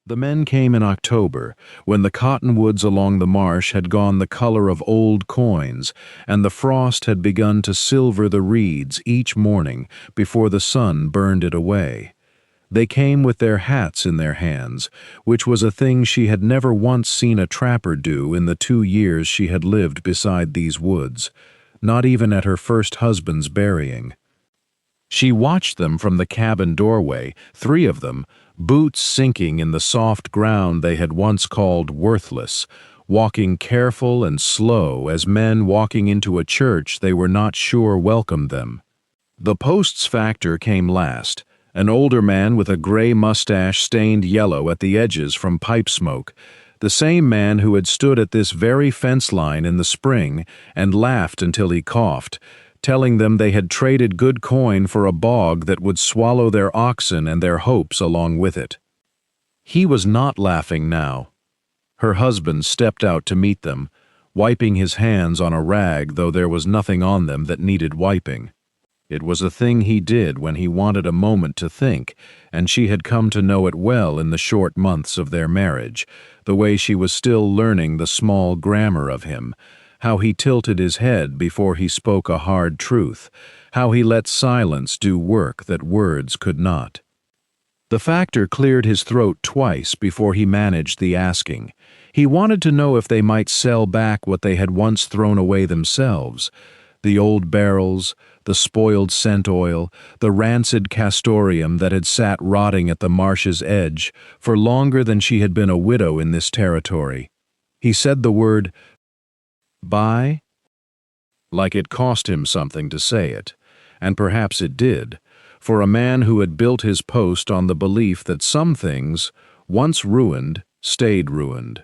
The men came in October, when the cottonwoods along the marsh had gone the color of old coins, and the frost had begun to silver the reeds each morning before the sun burned it away. They came with their hats in their hands, which was a thing she had never once seen a trapper do in the 2 years she had lived beside these woods, not even at her first husband's burying. She watched them from the cabin doorway, 3 of them, boots sinking in the soft ground they had once called worthless, walking careful and slow as men walking into a church they were not sure welcomed them. The post's factor came last, an older man with a gray mustache stained yellow at the edges from pipe smoke, the same man who had stood at this very fence line in the spring and laughed until he coughed, telling them they had traded good coin for a bog that would swallow their oxen and their hopes along with it. He was not laughing now. Her husband stepped out to meet them, wiping his hands on a rag, though there was nothing on them that needed wiping. It was a thing he did when he wanted a moment to think, and she had come to know it well in the short months of their marriage, the way she was still learning the small grammar of him, how he tilted his head before he spoke a hard truth, how he let silence do work that words could not. The factor cleared his throat twice before he managed the asking. He wanted to know if they might sell back what they had once thrown away themselves, the old barrels, the spoiled scent oil, the rancid castoreum that had sat rotting at the marsh's edge for longer than she had been a widow in this territory. He said the word buy, like it cost him something to say it, and perhaps it did, for a man who had built his post on the belief that some things, once ruined, stayed ruined.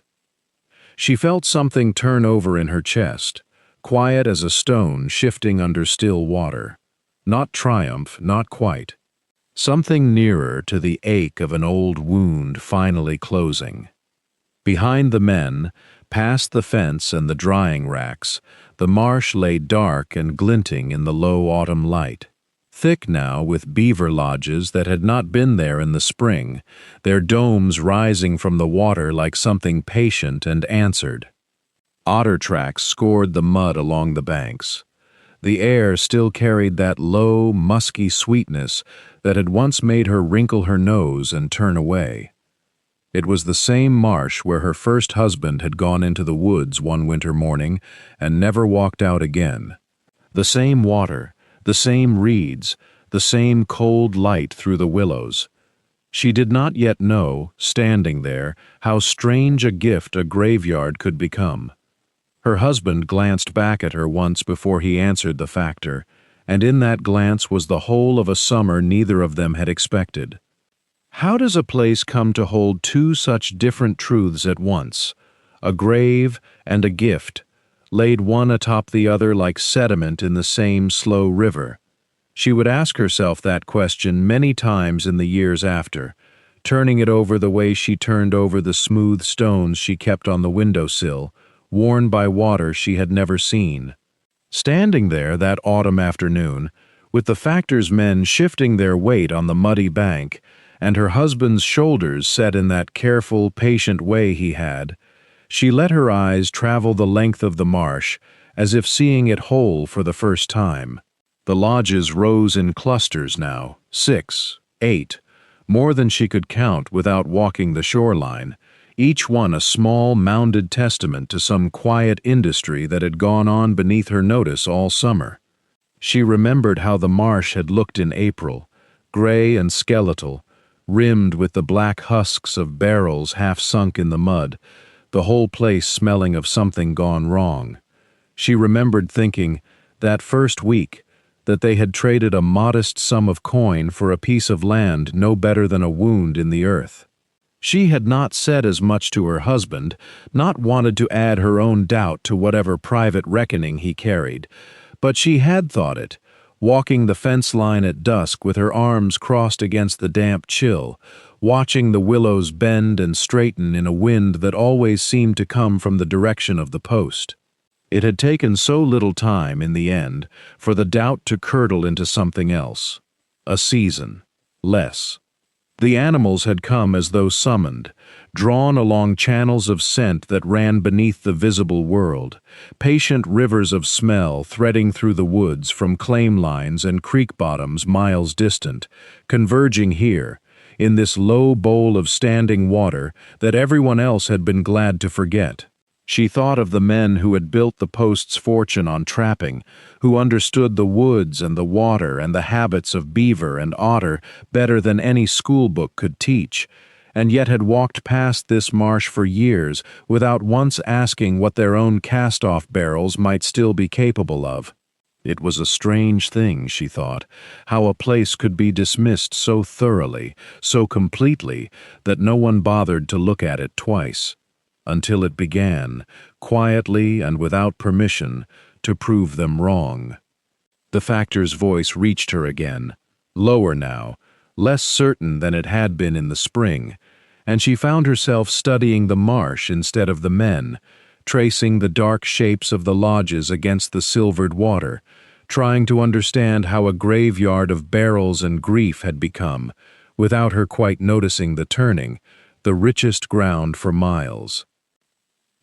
She felt something turn over in her chest, quiet as a stone shifting under still water. Not triumph, not quite. Something nearer to the ache of an old wound finally closing. Behind the men, past the fence and the drying racks, the marsh lay dark and glinting in the low autumn light, thick now with beaver lodges that had not been there in the spring, their domes rising from the water like something patient and answered. Otter tracks scored the mud along the banks. The air still carried that low, musky sweetness that had once made her wrinkle her nose and turn away. It was the same marsh where her first husband had gone into the woods one winter morning and never walked out again. The same water, the same reeds, the same cold light through the willows. She did not yet know, standing there, how strange a gift a graveyard could become. Her husband glanced back at her once before he answered the factor, and in that glance was the whole of a summer neither of them had expected. How does a place come to hold 2 such different truths at once, a grave and a gift, laid one atop the other like sediment in the same slow river? She would ask herself that question many times in the years after, turning it over the way she turned over the smooth stones she kept on the windowsill, worn by water she had never seen. Standing there that autumn afternoon, with the factor's men shifting their weight on the muddy bank, and her husband's shoulders set in that careful, patient way he had, she let her eyes travel the length of the marsh, as if seeing it whole for the first time. The lodges rose in clusters now, 6, 8, more than she could count without walking the shoreline, each one a small, mounded testament to some quiet industry that had gone on beneath her notice all summer. She remembered how the marsh had looked in April, gray and skeletal, rimmed with the black husks of barrels half sunk in the mud, the whole place smelling of something gone wrong. She remembered thinking, that first week, that they had traded a modest sum of coin for a piece of land no better than a wound in the earth. She had not said as much to her husband, not wanted to add her own doubt to whatever private reckoning he carried, but she had thought it, walking the fence line at dusk with her arms crossed against the damp chill, watching the willows bend and straighten in a wind that always seemed to come from the direction of the post. It had taken so little time, in the end, for the doubt to curdle into something else. A season. Less. The animals had come as though summoned, drawn along channels of scent that ran beneath the visible world, patient rivers of smell threading through the woods from claim lines and creek bottoms miles distant, converging here, in this low bowl of standing water that everyone else had been glad to forget. She thought of the men who had built the post's fortune on trapping, who understood the woods and the water and the habits of beaver and otter better than any schoolbook could teach, and yet had walked past this marsh for years without once asking what their own cast-off barrels might still be capable of. It was a strange thing, she thought, how a place could be dismissed so thoroughly, so completely, that no one bothered to look at it twice, until it began, quietly and without permission, to prove them wrong. The factor's voice reached her again, lower now, less certain than it had been in the spring, and she found herself studying the marsh instead of the men, tracing the dark shapes of the lodges against the silvered water, trying to understand how a graveyard of barrels and grief had become, without her quite noticing the turning, the richest ground for miles.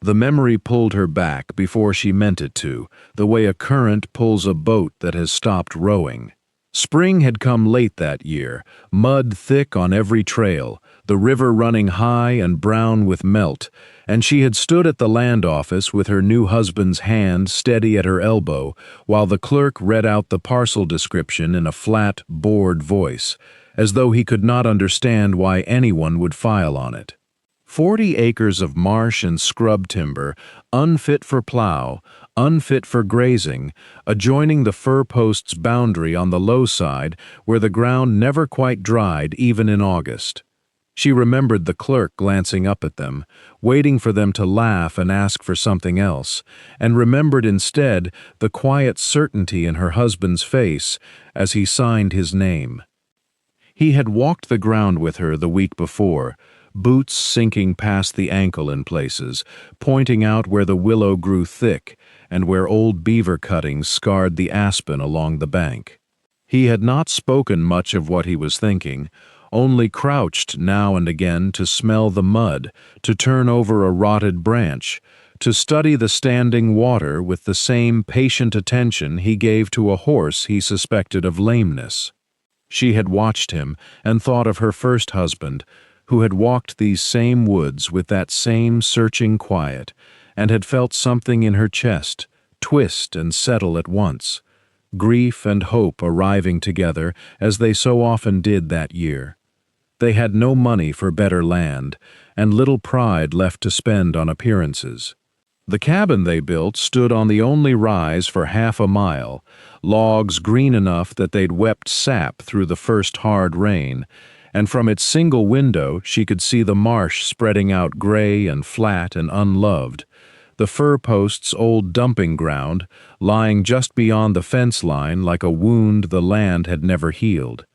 The memory pulled her back before she meant it to, the way a current pulls a boat that has stopped rowing. Spring had come late that year, mud thick on every trail, the river running high and brown with melt, and she had stood at the land office with her new husband's hand steady at her elbow, while the clerk read out the parcel description in a flat, bored voice, as though he could not understand why anyone would file on it. 40 acres of marsh and scrub timber, unfit for plow, unfit for grazing, adjoining the fir post's boundary on the low side where the ground never quite dried even in August. She remembered the clerk glancing up at them, waiting for them to laugh and ask for something else, and remembered instead the quiet certainty in her husband's face as he signed his name. He had walked the ground with her the week before, boots sinking past the ankle in places, pointing out where the willow grew thick and where old beaver cuttings scarred the aspen along the bank. He had not spoken much of what he was thinking, only crouched now and again to smell the mud, to turn over a rotted branch, to study the standing water with the same patient attention he gave to a horse he suspected of lameness. She had watched him and thought of her first husband, who had walked these same woods with that same searching quiet, and had felt something in her chest twist and settle at once, grief and hope arriving together as they so often did that year. They had no money for better land, and little pride left to spend on appearances. The cabin they built stood on the only rise for half a mile, logs green enough that they'd wept sap through the first hard rain, and from its single window she could see the marsh spreading out gray and flat and unloved, the fir post's old dumping ground lying just beyond the fence line like a wound the land had never healed.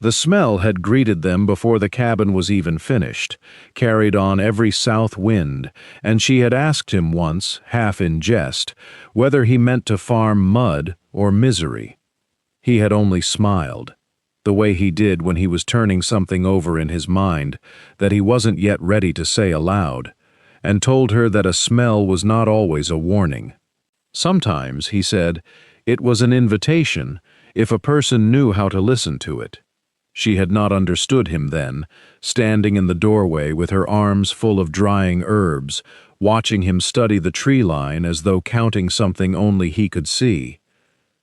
The smell had greeted them before the cabin was even finished, carried on every south wind, and she had asked him once, half in jest, whether he meant to farm mud or misery. He had only smiled, the way he did when he was turning something over in his mind that he wasn't yet ready to say aloud, and told her that a smell was not always a warning. Sometimes, he said, it was an invitation if a person knew how to listen to it. She had not understood him then, standing in the doorway with her arms full of drying herbs, watching him study the tree line as though counting something only he could see.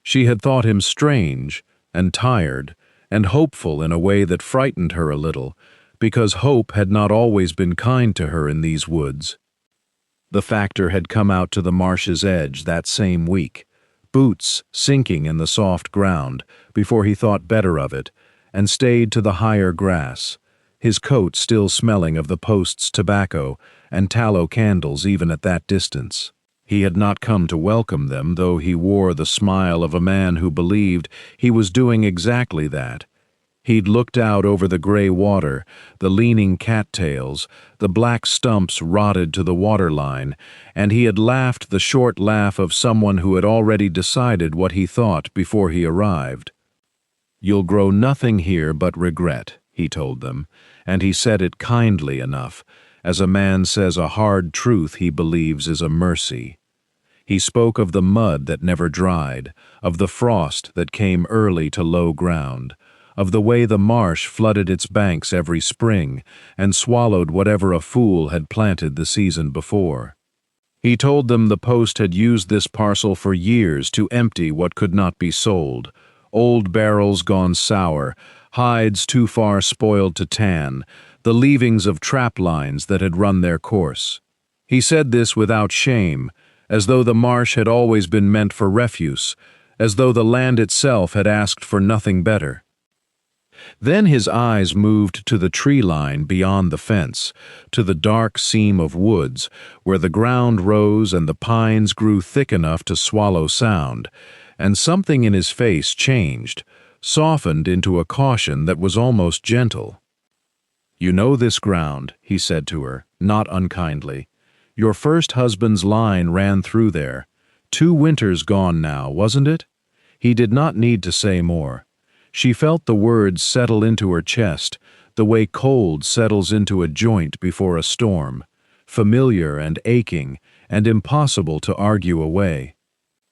She had thought him strange and tired and hopeful in a way that frightened her a little, because hope had not always been kind to her in these woods. The factor had come out to the marsh's edge that same week, boots sinking in the soft ground, before he thought better of it, and stayed to the higher grass, his coat still smelling of the post's tobacco and tallow candles even at that distance. He had not come to welcome them, though he wore the smile of a man who believed he was doing exactly that. He'd looked out over the gray water, the leaning cattails, the black stumps rotted to the waterline, and he had laughed the short laugh of someone who had already decided what he thought before he arrived. "You'll grow nothing here but regret," he told them, and he said it kindly enough, as a man says a hard truth he believes is a mercy. He spoke of the mud that never dried, of the frost that came early to low ground, of the way the marsh flooded its banks every spring and swallowed whatever a fool had planted the season before. He told them the post had used this parcel for years to empty what could not be sold, old barrels gone sour, hides too far spoiled to tan, the leavings of trap lines that had run their course. He said this without shame, as though the marsh had always been meant for refuse, as though the land itself had asked for nothing better. Then his eyes moved to the tree line beyond the fence, to the dark seam of woods, where the ground rose and the pines grew thick enough to swallow sound, and something in his face changed, softened into a caution that was almost gentle. "You know this ground," he said to her, not unkindly. "Your first husband's line ran through there. 2 winters gone now, wasn't it?" He did not need to say more. She felt the words settle into her chest, the way cold settles into a joint before a storm, familiar and aching and impossible to argue away.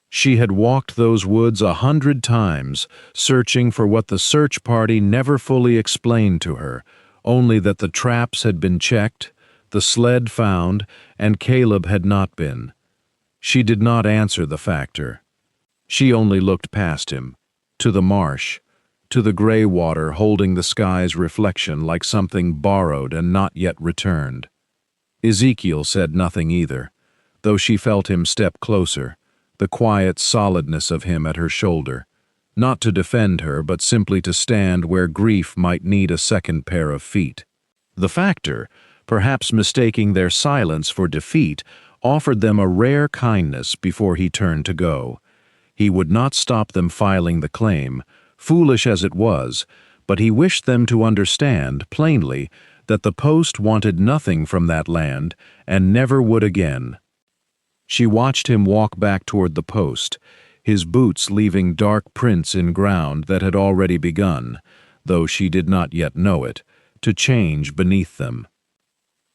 She had walked those woods 100 times, searching for what the search party never fully explained to her, only that the traps had been checked, the sled found, and Caleb had not been. She did not answer the factor. She only looked past him, to the marsh, to the gray water holding the sky's reflection like something borrowed and not yet returned. Ezekiel said nothing either, though she felt him step closer, the quiet solidness of him at her shoulder, not to defend her but simply to stand where grief might need a second pair of feet. The factor, perhaps mistaking their silence for defeat, offered them a rare kindness before he turned to go. He would not stop them filing the claim, foolish as it was, but he wished them to understand, plainly, that the post wanted nothing from that land and never would again. She watched him walk back toward the post, his boots leaving dark prints in ground that had already begun, though she did not yet know it, to change beneath them.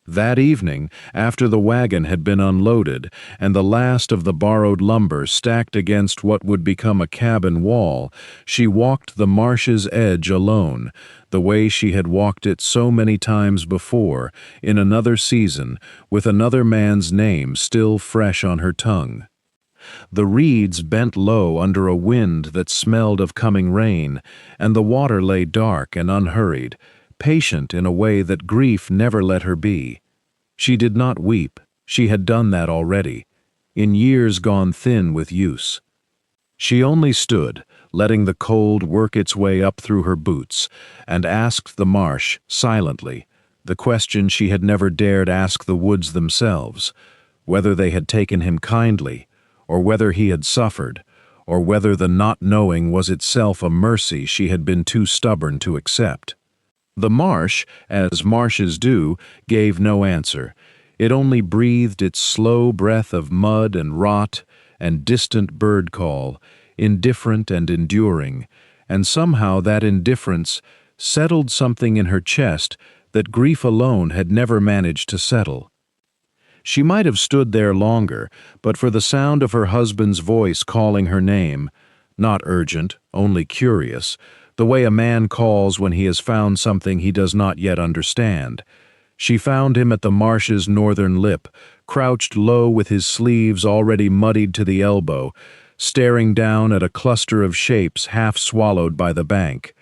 That evening, after the wagon had been unloaded and the last of the borrowed lumber stacked against what would become a cabin wall, she walked the marsh's edge alone, the way she had walked it so many times before, in another season, with another man's name still fresh on her tongue. The reeds bent low under a wind that smelled of coming rain, and the water lay dark and unhurried, patient in a way that grief never let her be. She did not weep, she had done that already, in years gone thin with use. She only stood, letting the cold work its way up through her boots, and asked the marsh, silently, the question she had never dared ask the woods themselves, whether they had taken him kindly, or whether he had suffered, or whether the not knowing was itself a mercy she had been too stubborn to accept. The marsh, as marshes do, gave no answer. It only breathed its slow breath of mud and rot and distant bird call, indifferent and enduring, and somehow that indifference settled something in her chest that grief alone had never managed to settle. She might have stood there longer, but for the sound of her husband's voice calling her name, not urgent, only curious, the way a man calls when he has found something he does not yet understand. She found him at the marsh's northern lip, crouched low with his sleeves already muddied to the elbow, staring down at a cluster of shapes half swallowed by the bank.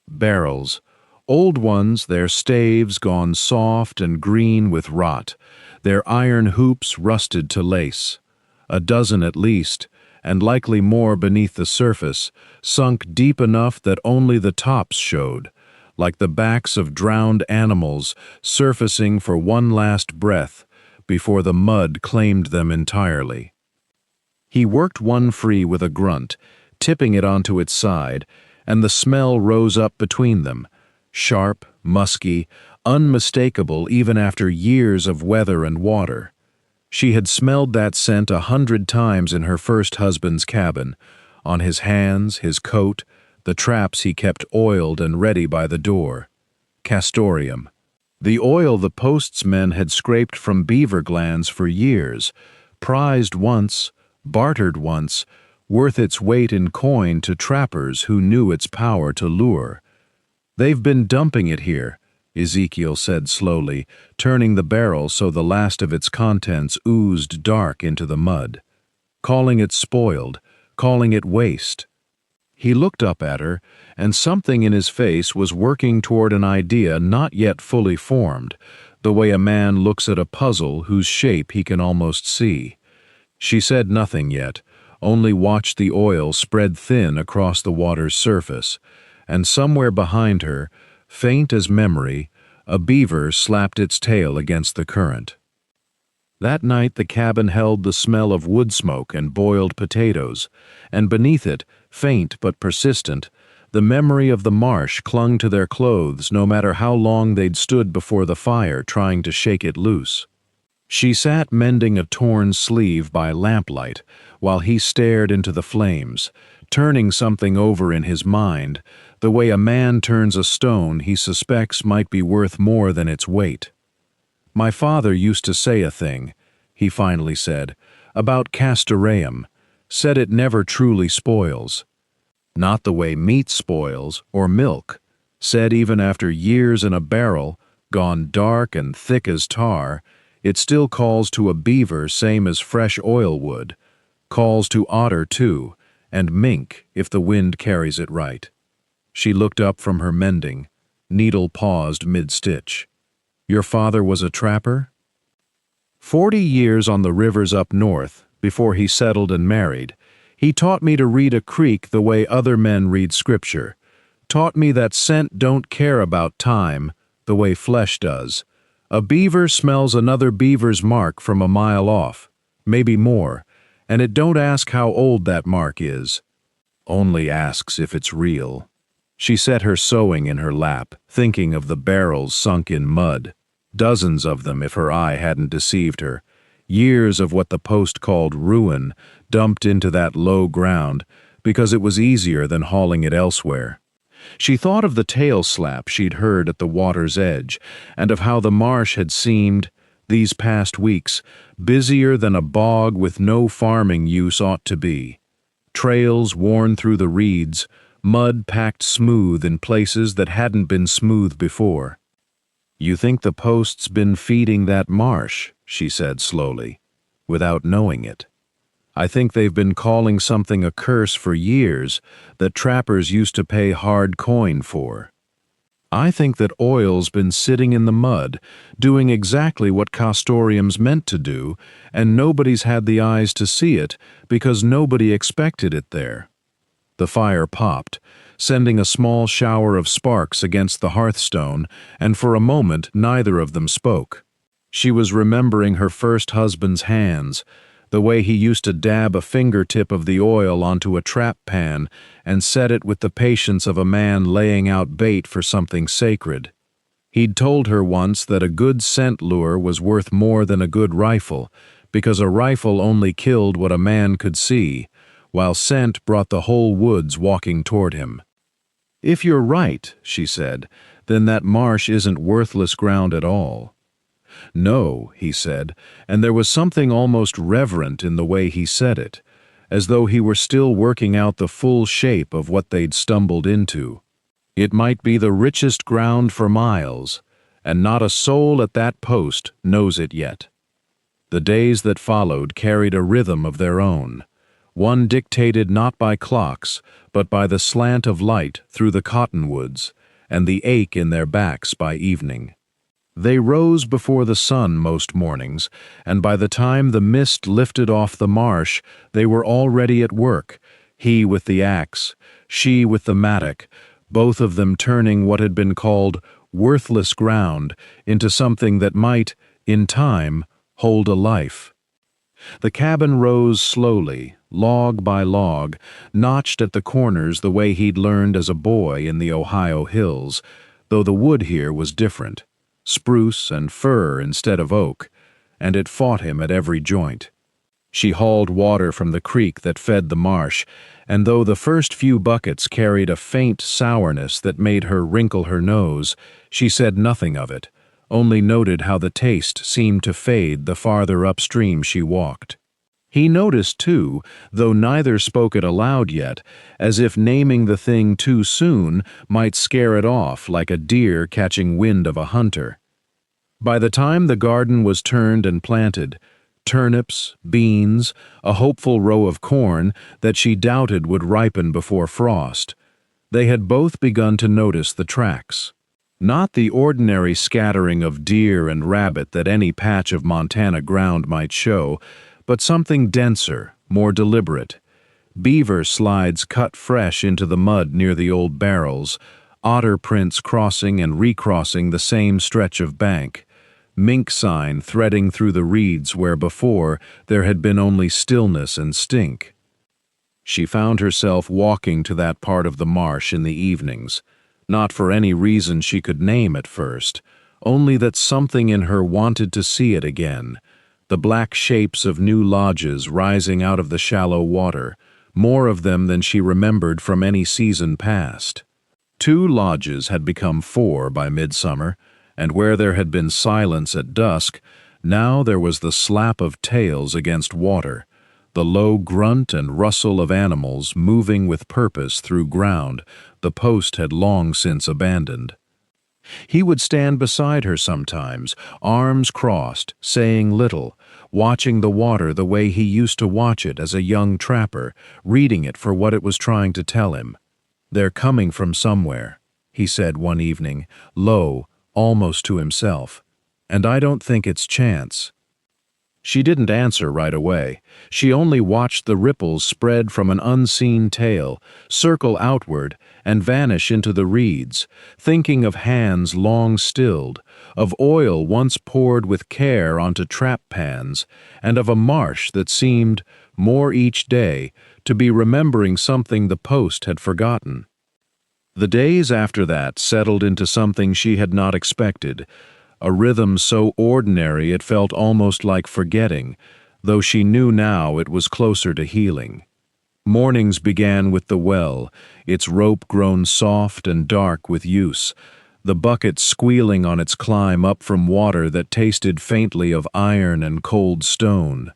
Barrels, old ones, their staves gone soft and green with rot, their iron hoops rusted to lace. A dozen at least, and likely more beneath the surface, sunk deep enough that only the tops showed, like the backs of drowned animals surfacing for one last breath before the mud claimed them entirely. He worked one free with a grunt, tipping it onto its side, and the smell rose up between them, sharp, musky, unmistakable even after years of weather and water. She had smelled that scent 100 times in her first husband's cabin, on his hands, his coat, the traps he kept oiled and ready by the door. Castoreum. The oil the post's men had scraped from beaver glands for years, prized once, bartered once, worth its weight in coin to trappers who knew its power to lure. "They've been dumping it here," Ezekiel said slowly, turning the barrel so the last of its contents oozed dark into the mud. "Calling it spoiled, calling it waste." He looked up at her, and something in his face was working toward an idea not yet fully formed, the way a man looks at a puzzle whose shape he can almost see. She said nothing yet, only watched the oil spread thin across the water's surface, and somewhere behind her, faint as memory, a beaver slapped its tail against the current. That night the cabin held the smell of wood smoke and boiled potatoes, and beneath it, faint but persistent, the memory of the marsh clung to their clothes no matter how long they'd stood before the fire trying to shake it loose. She sat mending a torn sleeve by lamplight while he stared into the flames, turning something over in his mind, the way a man turns a stone he suspects might be worth more than its weight. "My father used to say a thing," he finally said, "about Castoreum, said it never truly spoils. Not the way meat spoils, or milk, said even after years in a barrel, gone dark and thick as tar, it still calls to a beaver same as fresh oil would, calls to otter too, and mink if the wind carries it right." She looked up from her mending, needle paused mid-stitch. "Your father was a trapper?" 40 years on the rivers up north, before he settled and married, he taught me to read a creek the way other men read scripture, taught me that scent don't care about time, the way flesh does. A beaver smells another beaver's mark from a mile off, maybe more, and it don't ask how old that mark is. Only asks if it's real. She set her sewing in her lap, thinking of the barrels sunk in mud, dozens of them if her eye hadn't deceived her, years of what the post called ruin dumped into that low ground because it was easier than hauling it elsewhere. She thought of the tail slap she'd heard at the water's edge, and of how the marsh had seemed, these past weeks, busier than a bog with no farming use ought to be. Trails worn through the reeds, mud packed smooth in places that hadn't been smooth before. "You think the post's been feeding that marsh," she said slowly, "without knowing it. I think they've been calling something a curse for years that trappers used to pay hard coin for. I think that oil's been sitting in the mud, doing exactly what Castoreum's meant to do, and nobody's had the eyes to see it because nobody expected it there." The fire popped, sending a small shower of sparks against the hearthstone, and for a moment neither of them spoke. She was remembering her first husband's hands, the way he used to dab a fingertip of the oil onto a trap pan and set it with the patience of a man laying out bait for something sacred. He'd told her once that a good scent lure was worth more than a good rifle, because a rifle only killed what a man could see, while scent brought the whole woods walking toward him. "If you're right," she said, "then that marsh isn't worthless ground at all." "No," he said, and there was something almost reverent in the way he said it, as though he were still working out the full shape of what they'd stumbled into. "It might be the richest ground for miles, and not a soul at that post knows it yet." The days that followed carried a rhythm of their own, one dictated not by clocks, but by the slant of light through the cottonwoods, and the ache in their backs by evening. They rose before the sun most mornings, and by the time the mist lifted off the marsh, they were already at work, he with the axe, she with the mattock, both of them turning what had been called worthless ground into something that might, in time, hold a life. The cabin rose slowly, log by log, notched at the corners the way he'd learned as a boy in the Ohio hills, though the wood here was different. Spruce and fir instead of oak, and it fought him at every joint. She hauled water from the creek that fed the marsh, and though the first few buckets carried a faint sourness that made her wrinkle her nose, she said nothing of it, only noted how the taste seemed to fade the farther upstream she walked. He noticed, too, though neither spoke it aloud yet, as if naming the thing too soon might scare it off like a deer catching wind of a hunter. By the time the garden was turned and planted, turnips, beans, a hopeful row of corn that she doubted would ripen before frost, they had both begun to notice the tracks. Not the ordinary scattering of deer and rabbit that any patch of Montana ground might show, but something denser, more deliberate. Beaver slides cut fresh into the mud near the old barrels, otter prints crossing and recrossing the same stretch of bank, mink sign threading through the reeds where before there had been only stillness and stink. She found herself walking to that part of the marsh in the evenings, not for any reason she could name at first, only that something in her wanted to see it again, the black shapes of new lodges rising out of the shallow water, more of them than she remembered from any season past. 2 lodges had become 4 by midsummer, and where there had been silence at dusk, now there was the slap of tails against water, the low grunt and rustle of animals moving with purpose through ground the post had long since abandoned. He would stand beside her sometimes, arms crossed, saying little, watching the water the way he used to watch it as a young trapper, reading it for what it was trying to tell him. "They're coming from somewhere," he said one evening, low, almost to himself, "and I don't think it's chance." She didn't answer right away. She only watched the ripples spread from an unseen tail, circle outward, and vanish into the reeds, thinking of hands long stilled, of oil once poured with care onto trap pans, and of a marsh that seemed, more each day, to be remembering something the post had forgotten. The days after that settled into something she had not expected, a rhythm so ordinary it felt almost like forgetting, though she knew now it was closer to healing. Mornings began with the well, its rope grown soft and dark with use, the bucket squealing on its climb up from water that tasted faintly of iron and cold stone.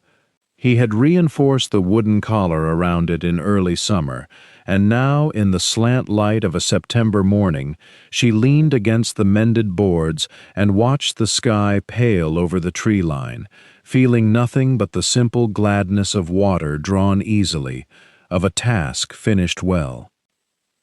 He had reinforced the wooden collar around it in early summer, and now, in the slant light of a September morning, she leaned against the mended boards and watched the sky pale over the tree line, feeling nothing but the simple gladness of water drawn easily, of a task finished well.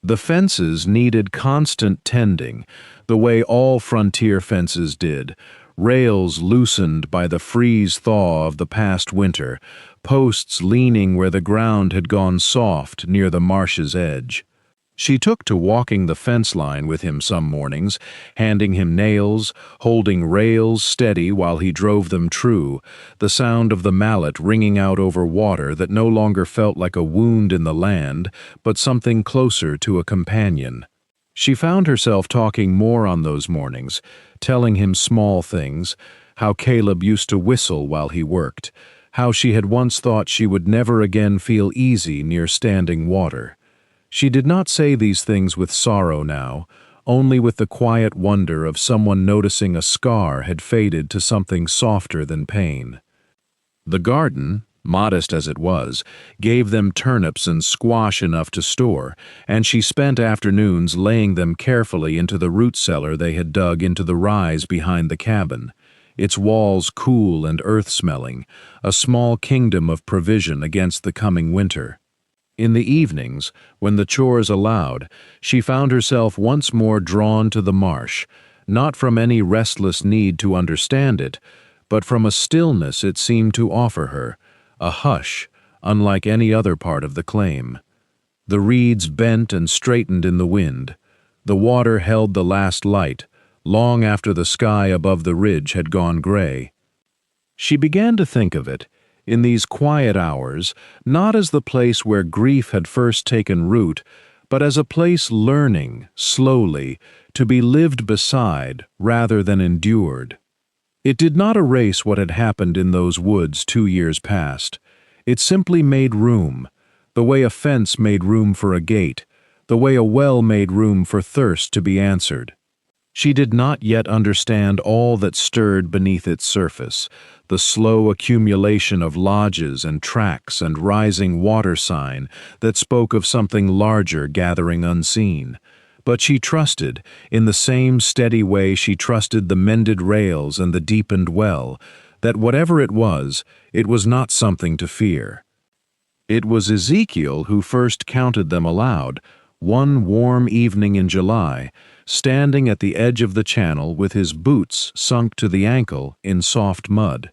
The fences needed constant tending, the way all frontier fences did, rails loosened by the freeze-thaw of the past winter, posts leaning where the ground had gone soft near the marsh's edge. She took to walking the fence line with him some mornings, handing him nails, holding rails steady while he drove them true, the sound of the mallet ringing out over water that no longer felt like a wound in the land, but something closer to a companion. She found herself talking more on those mornings, telling him small things, how Caleb used to whistle while he worked, how she had once thought she would never again feel easy near standing water. She did not say these things with sorrow now, only with the quiet wonder of someone noticing a scar had faded to something softer than pain. The garden, modest as it was, gave them turnips and squash enough to store, and she spent afternoons laying them carefully into the root cellar they had dug into the rise behind the cabin, its walls cool and earth-smelling, a small kingdom of provision against the coming winter. In the evenings, when the chores allowed, she found herself once more drawn to the marsh, not from any restless need to understand it, but from a stillness it seemed to offer her, a hush, unlike any other part of the claim. The reeds bent and straightened in the wind. The water held the last light, long after the sky above the ridge had gone gray. She began to think of it, in these quiet hours, not as the place where grief had first taken root, but as a place learning, slowly, to be lived beside rather than endured. It did not erase what had happened in those woods 2 years past. It simply made room, the way a fence made room for a gate, the way a well made room for thirst to be answered. She did not yet understand all that stirred beneath its surface, the slow accumulation of lodges and tracks and rising water sign that spoke of something larger gathering unseen. But she trusted, in the same steady way she trusted the mended rails and the deepened well, that whatever it was not something to fear. It was Ezekiel who first counted them aloud, one warm evening in July, standing at the edge of the channel with his boots sunk to the ankle in soft mud.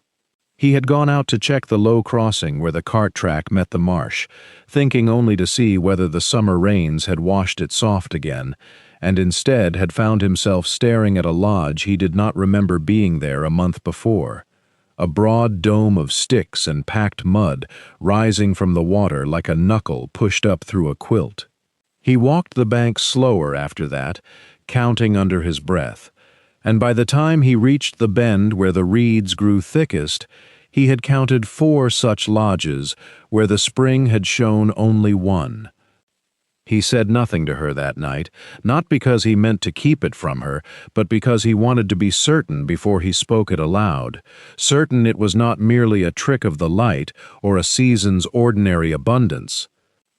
He had gone out to check the low crossing where the cart track met the marsh, thinking only to see whether the summer rains had washed it soft again, and instead had found himself staring at a lodge he did not remember being there a month before. A broad dome of sticks and packed mud rising from the water like a knuckle pushed up through a quilt. He walked the bank slower after that, counting under his breath, and by the time he reached the bend where the reeds grew thickest, he had counted 4 such lodges where the spring had shown only one. He said nothing to her that night, not because he meant to keep it from her, but because he wanted to be certain before he spoke it aloud, certain it was not merely a trick of the light or a season's ordinary abundance.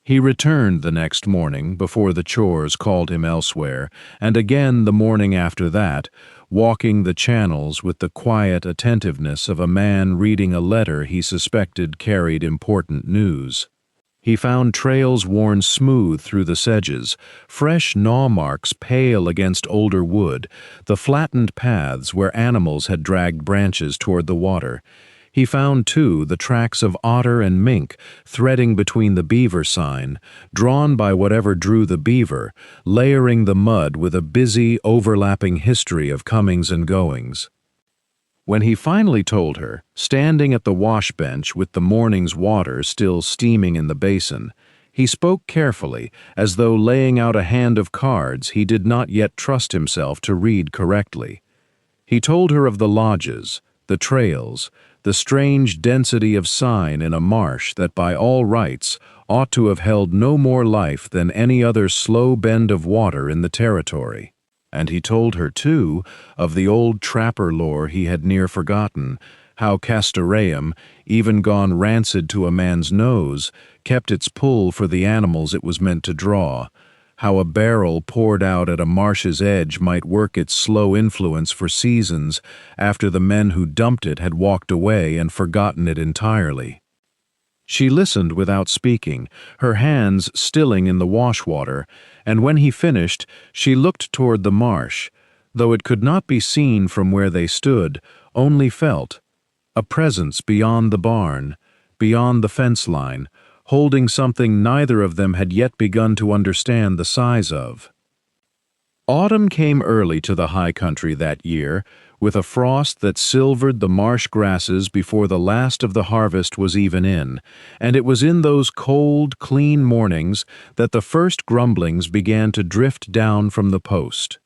He returned the next morning before the chores called him elsewhere, and again the morning after that, walking the channels with the quiet attentiveness of a man reading a letter he suspected carried important news. He found trails worn smooth through the sedges, fresh gnaw marks pale against older wood, the flattened paths where animals had dragged branches toward the water. He found, too, the tracks of otter and mink threading between the beaver sign, drawn by whatever drew the beaver, layering the mud with a busy, overlapping history of comings and goings. When he finally told her, standing at the wash bench with the morning's water still steaming in the basin, he spoke carefully, as though laying out a hand of cards he did not yet trust himself to read correctly. He told her of the lodges, the trails, the strange density of sign in a marsh that by all rights ought to have held no more life than any other slow bend of water in the territory. And he told her, too, of the old trapper lore he had near forgotten, how Castoreum, even gone rancid to a man's nose, kept its pull for the animals it was meant to draw, how a barrel poured out at a marsh's edge might work its slow influence for seasons after the men who dumped it had walked away and forgotten it entirely. She listened without speaking, her hands stilling in the wash-water, and when he finished, she looked toward the marsh, though it could not be seen from where they stood, only felt, a presence beyond the barn, beyond the fence line, holding something neither of them had yet begun to understand the size of. Autumn came early to the high country that year, with a frost that silvered the marsh grasses before the last of the harvest was even in, and it was in those cold, clean mornings that the first grumblings began to drift down from the post.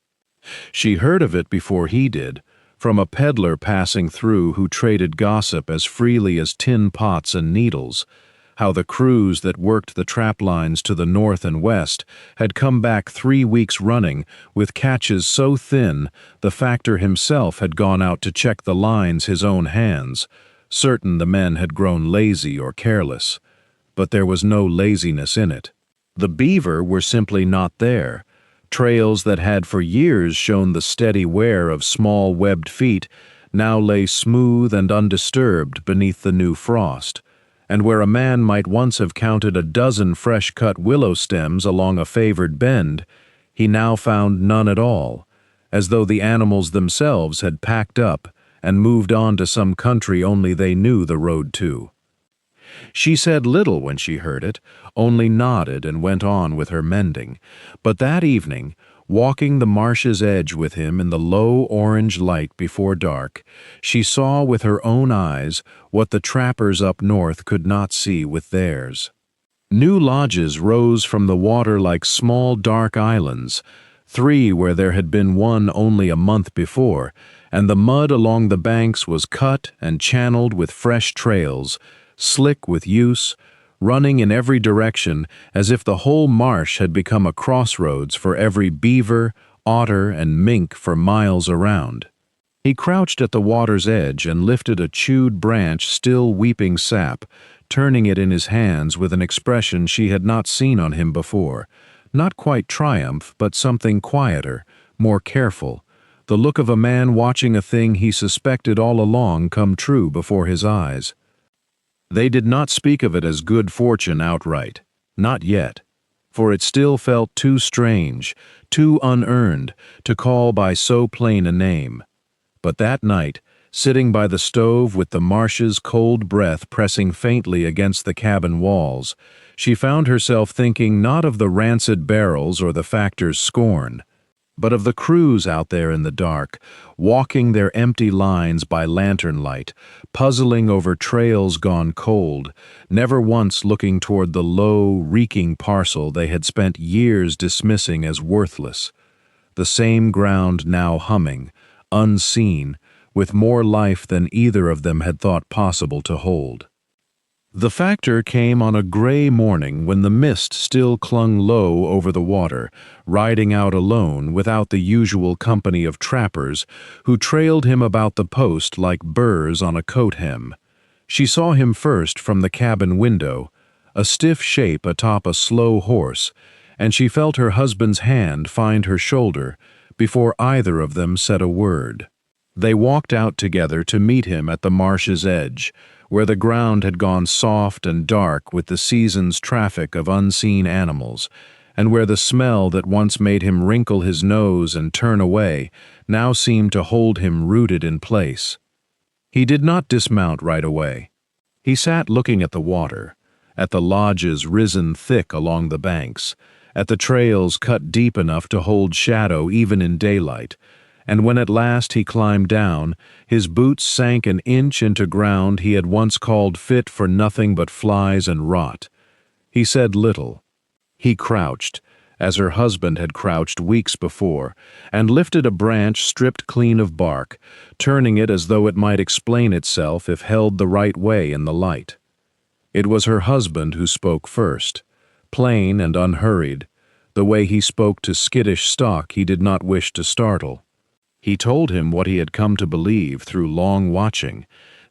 She heard of it before he did, from a peddler passing through who traded gossip as freely as tin pots and needles, how the crews that worked the trap lines to the north and west had come back 3 weeks running with catches so thin the factor himself had gone out to check the lines his own hands, certain the men had grown lazy or careless. But there was no laziness in it. The beaver were simply not there. Trails that had for years shown the steady wear of small webbed feet now lay smooth and undisturbed beneath the new frost, and where a man might once have counted a dozen fresh-cut willow stems along a favored bend, he now found none at all, as though the animals themselves had packed up and moved on to some country only they knew the road to. She said little when she heard it, only nodded and went on with her mending, but that evening, walking the marsh's edge with him in the low orange light before dark, she saw with her own eyes what the trappers up north could not see with theirs. New lodges rose from the water like small dark islands, 3 where there had been one only a month before, and the mud along the banks was cut and channeled with fresh trails, slick with use, running in every direction as if the whole marsh had become a crossroads for every beaver, otter, and mink for miles around. He crouched at the water's edge and lifted a chewed branch still weeping sap, turning it in his hands with an expression she had not seen on him before. Not quite triumph, but something quieter, more careful, the look of a man watching a thing he suspected all along come true before his eyes. They did not speak of it as good fortune outright, not yet, for it still felt too strange, too unearned, to call by so plain a name. But that night, sitting by the stove with the Marsh's cold breath pressing faintly against the cabin walls, she found herself thinking not of the rancid barrels or the factor's scorn, but of the crews out there in the dark, walking their empty lines by lantern light, puzzling over trails gone cold, never once looking toward the low, reeking parcel they had spent years dismissing as worthless. The same ground now humming, unseen, with more life than either of them had thought possible to hold. The factor came on a gray morning when the mist still clung low over the water, riding out alone without the usual company of trappers who trailed him about the post like burrs on a coat hem. She saw him first from the cabin window, a stiff shape atop a slow horse, and she felt her husband's hand find her shoulder before either of them said a word. They walked out together to meet him at the marsh's edge, where the ground had gone soft and dark with the season's traffic of unseen animals, and where the smell that once made him wrinkle his nose and turn away now seemed to hold him rooted in place. He did not dismount right away. He sat looking at the water, at the lodges risen thick along the banks, at the trails cut deep enough to hold shadow even in daylight, and when at last he climbed down, his boots sank an inch into ground he had once called fit for nothing but flies and rot. He said little. He crouched, as her husband had crouched weeks before, and lifted a branch stripped clean of bark, turning it as though it might explain itself if held the right way in the light. It was her husband who spoke first, plain and unhurried, the way he spoke to skittish stock he did not wish to startle. He told him what he had come to believe through long watching,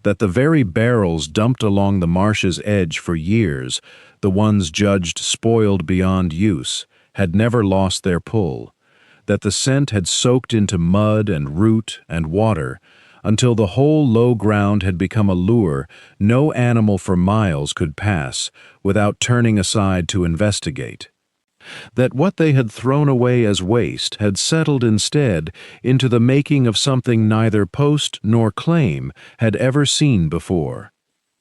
that the very barrels dumped along the marsh's edge for years, the ones judged spoiled beyond use, had never lost their pull, that the scent had soaked into mud and root and water, until the whole low ground had become a lure no animal for miles could pass without turning aside to investigate. That what they had thrown away as waste had settled instead into the making of something neither post nor claim had ever seen before.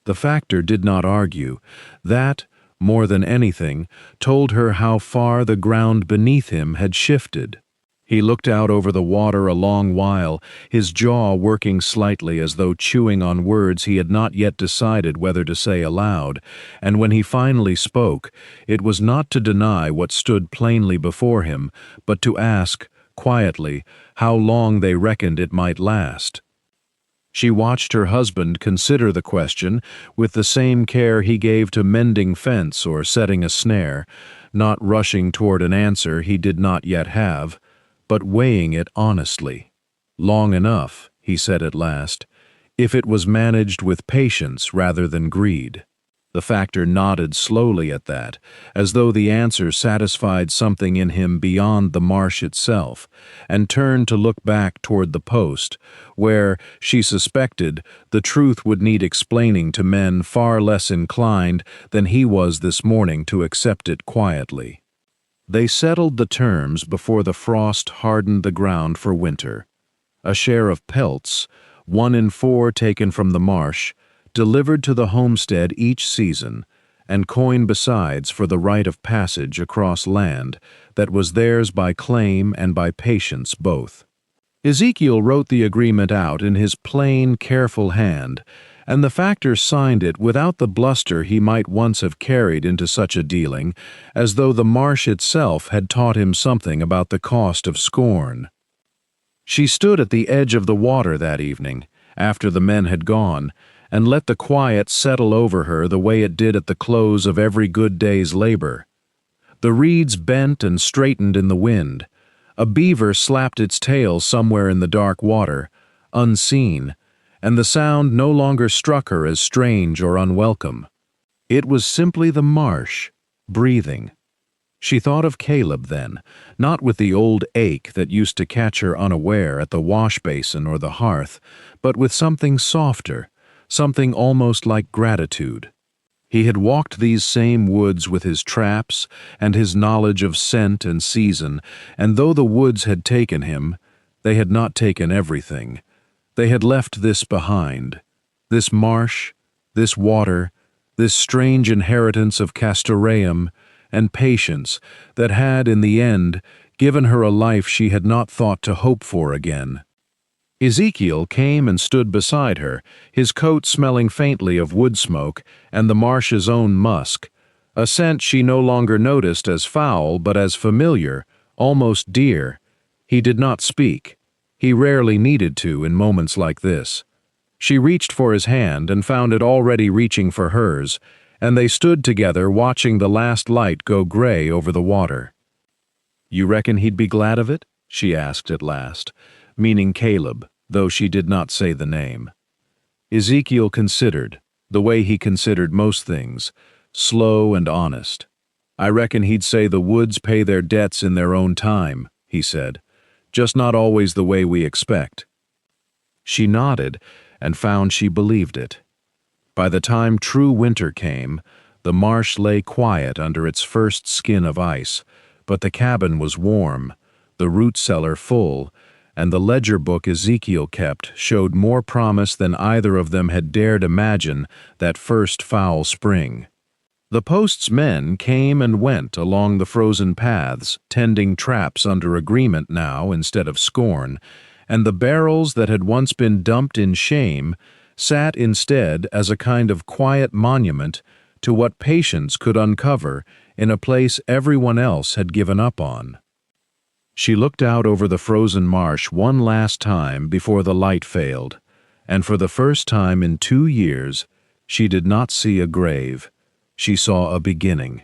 The factor did not argue. That, more than anything, told her how far the ground beneath him had shifted. He looked out over the water a long while, his jaw working slightly as though chewing on words he had not yet decided whether to say aloud, and when he finally spoke, it was not to deny what stood plainly before him, but to ask, quietly, how long they reckoned it might last. She watched her husband consider the question with the same care he gave to mending fence or setting a snare, not rushing toward an answer he did not yet have, but weighing it honestly. Long enough, he said at last, if it was managed with patience rather than greed. The factor nodded slowly at that, as though the answer satisfied something in him beyond the marsh itself, and turned to look back toward the post, where, she suspected, the truth would need explaining to men far less inclined than he was this morning to accept it quietly. They settled the terms before the frost hardened the ground for winter. A share of pelts, 1 in 4 taken from the marsh, delivered to the homestead each season, and coin besides for the right of passage across land that was theirs by claim and by patience both. Ezekiel wrote the agreement out in his plain, careful hand, and the factor signed it without the bluster he might once have carried into such a dealing, as though the marsh itself had taught him something about the cost of scorn. She stood at the edge of the water that evening, after the men had gone, and let the quiet settle over her the way it did at the close of every good day's labor. The reeds bent and straightened in the wind. A beaver slapped its tail somewhere in the dark water, unseen, and the sound no longer struck her as strange or unwelcome. It was simply the marsh, breathing. She thought of Caleb then, not with the old ache that used to catch her unaware at the wash basin or the hearth, but with something softer, something almost like gratitude. He had walked these same woods with his traps and his knowledge of scent and season, and though the woods had taken him, they had not taken everything. They had left this behind, this marsh, this water, this strange inheritance of Castoreum and patience that had, in the end, given her a life she had not thought to hope for again. Ezekiel came and stood beside her, his coat smelling faintly of wood smoke and the marsh's own musk, a scent she no longer noticed as foul but as familiar, almost dear. He did not speak. He rarely needed to in moments like this. She reached for his hand and found it already reaching for hers, and they stood together watching the last light go gray over the water. "You reckon he'd be glad of it?" she asked at last, meaning Caleb, though she did not say the name. Ezekiel considered, the way he considered most things, slow and honest. "I reckon he'd say the woods pay their debts in their own time," he said, "just not always the way we expect." She nodded and found she believed it. By the time true winter came, the marsh lay quiet under its first skin of ice, but the cabin was warm, the root cellar full, and the ledger book Ezekiel kept showed more promise than either of them had dared imagine that first foul spring. The post's men came and went along the frozen paths, tending traps under agreement now instead of scorn, and the barrels that had once been dumped in shame sat instead as a kind of quiet monument to what patience could uncover in a place everyone else had given up on. She looked out over the frozen marsh one last time before the light failed, and for the first time in 2 years, she did not see a grave. She saw a beginning.